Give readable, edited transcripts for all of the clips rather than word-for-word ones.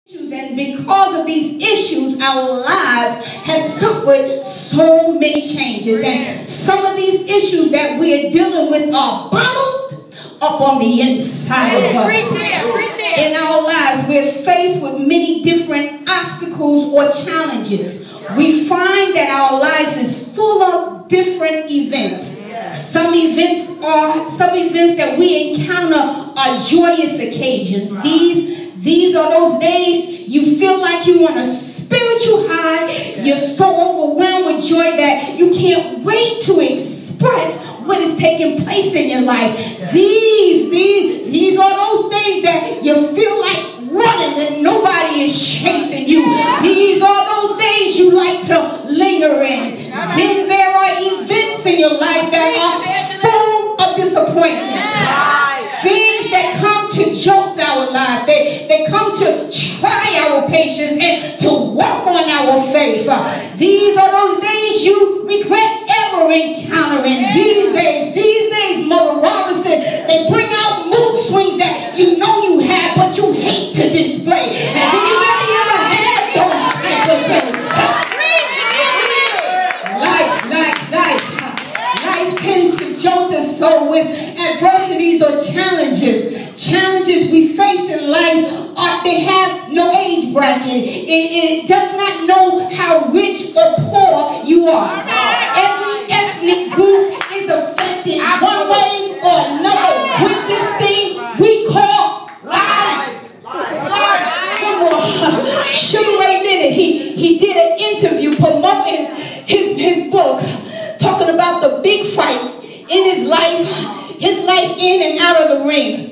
And because of these issues, our lives have suffered so many changes. And some of these issues that we are dealing with are bottled up on the inside of us. In our lives, we're faced with many different obstacles or challenges. We find that our life is full of different events. Some events that we encounter are joyous occasions. These are those days you feel like you're on a spiritual high. You're so overwhelmed with joy that you can't wait to express what is taking place in your life. These are those days that you feel like running and nobody is chasing you. These are those days you like to linger in. Then there are events in your life that are full of disappointments. Things that come to jolt our life. They come to try our patience and to work on our faith. These are those days you regret ever encountering. These days, Mother Robinson, they bring out mood swings that you know you have, but you hate to display. Has anybody ever had those type of things? Life tends to jolt us so with adversities or challenges. Challenges we face in life, they have no age bracket. It does not know how rich or poor you are. Every ethnic group is affected one way or another with this thing we call life. One more. Sugar Ray Leonard, he did an interview promoting his book, talking about the big fight in his life in and out of the ring.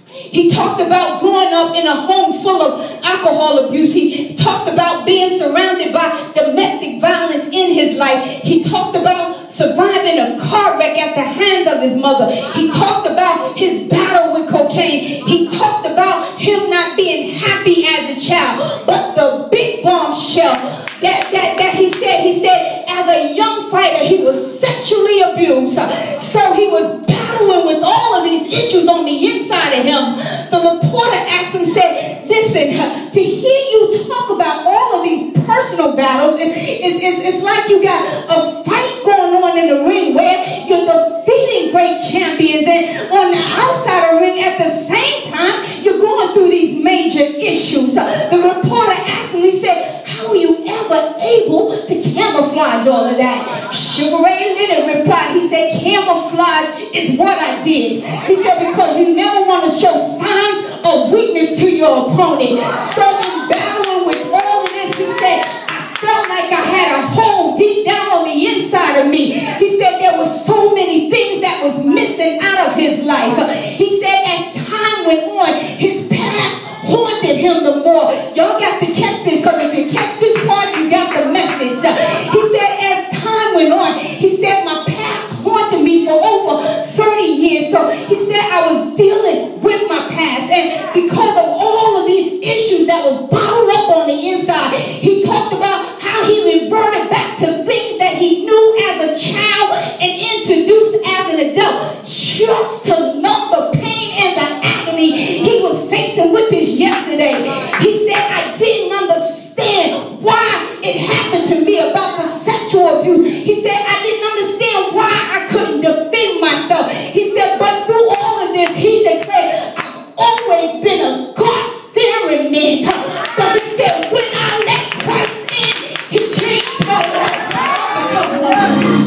He talked about growing up in a home full of alcohol abuse. He talked about being surrounded by domestic violence in his life. He talked about surviving a car wreck at the hands of his mother. He talked about his battle with cocaine. He talked about him not being happy as a child. But the big bombshell that he said as a young fighter, he was sexually abused. So he was battling with all of these issues on the inside of him. The reporter asked him, said, listen, to hear you talk about all of these personal battles, it's like you got a fight going on in the ring where you're defeating great champions, and on the outside of the ring at the same time, you're going through these major issues. The reporter asked him, he said, how were you ever able to camouflage all of that? Sugar Ray Leonard replied, he said, camouflage is what I did. He said, because you never want to show signs of weakness to your opponent. So in battling with all of this, he said, I felt like I had a hole deep down on the inside of me. He said there were so many things that was missing out of his life. He said as time went on, his past haunted him the more. Y'all got to catch this, because if you catch this part, you got the message. He said as time went on, he said my past haunted me for over 30 years. So he said I was dealing with my past, and because of all of these issues that was bottled up on the inside, he talked about how he reverted back to things that he knew as a child and introduced as an adult, just to numb the pain and the agony he was facing with this yesterday. He said, I didn't understand why it happened to me about the sexual abuse. He said, I didn't understand why I couldn't defend myself. He said, but through all of this, he declared, I've always been a God-fearing man. But he said, when I let Christ in, he changed my life.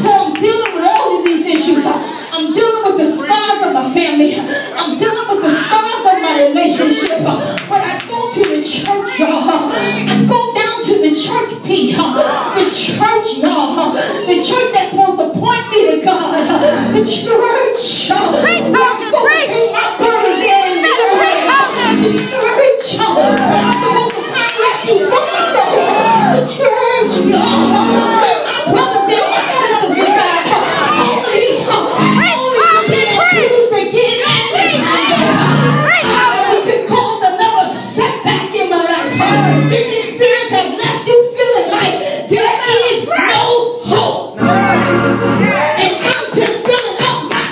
So I'm dealing with all of these issues. I'm dealing with the scars of my family. I'm dealing with the scars of my relationship. But I go to the church, y'all. I go down to the church, Pete. The church, y'all. The church that's supposed to point me to God. The church. I'm supposed to take my burdens there and liberate. The church. I'm supposed to find refuge from myself. The church, y'all. Where my brothers and my sisters reside. This experience has left you feeling like there is no hope. And I'm just filling up my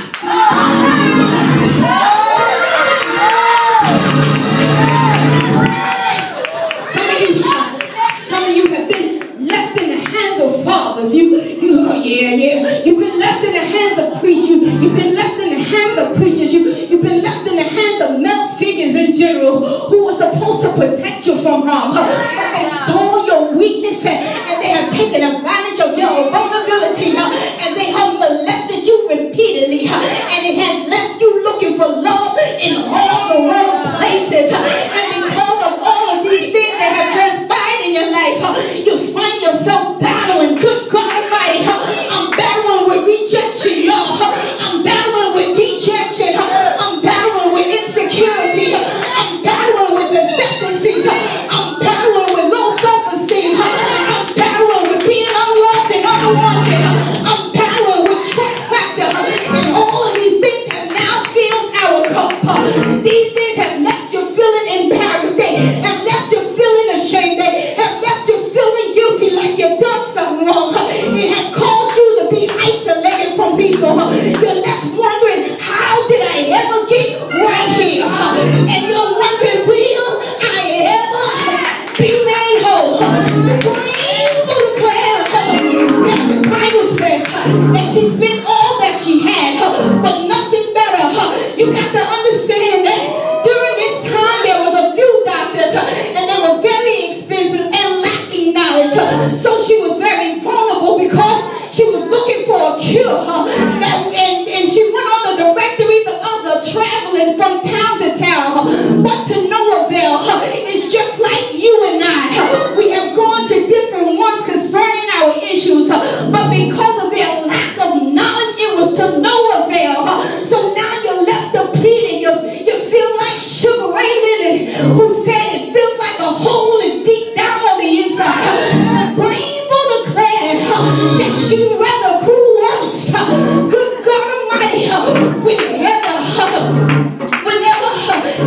protect you from harm. But they saw your weakness and they have taken advantage of your vulnerability and they have molested you repeatedly and it has left you looking for love in all the wrong places. And because of all of these things that have transpired in your life, you find yourself battling. Good God Almighty, I'm battling with rejection, y'all. I'm battling with dejection. I'm battling with insecurity. I'm battling with acceptances. I'm battling with low self-esteem. I'm battling with being unloved and unwanted. I'm battling with trust factor. And all of these things have now filled our cup. These things have left you feeling embarrassed. They have left you feeling ashamed. They have left you feeling guilty like you've done something wrong. It has caused you to be isolated from people. You're left wondering, how did I ever get right here? And you're wondering, will I ever be made whole? The Bible declares that the Bible says that she spent all that she had, but nothing better. You got to understand that during this time there was a few doctors and they were very expensive and lacking knowledge. So she was very vulnerable because she was looking for a cure. And she went on the directories of the traveling from town to town. But to no avail. It's just like you and I. We have gone to different ones concerning our issues. But because of their lack of knowledge, it was to no avail. So now you're left depleted. You feel like Sugar Ray Leonard, who said it feels like a hole is deep down on the inside. The Bible declares that she'd rather grew worse. Good God Almighty, whenever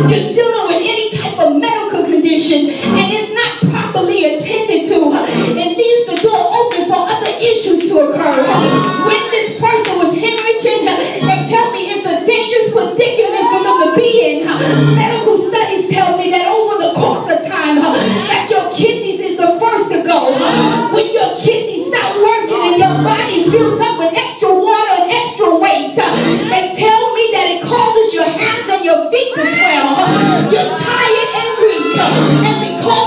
you're dealing with any type of medical condition and it's not properly attended to, it leaves the door open for other issues to occur. When this person was hemorrhaging, they tell me it's a dangerous predicament for them to be in. Medical studies tell me that over the course of time, that your kidneys is the first to go. When your kidneys stop working and your body fills up with extra water and extra weight, they tell me that it causes your hands and your feet to swell. You're tired and weak. And because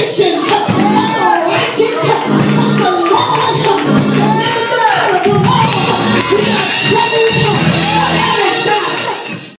Christians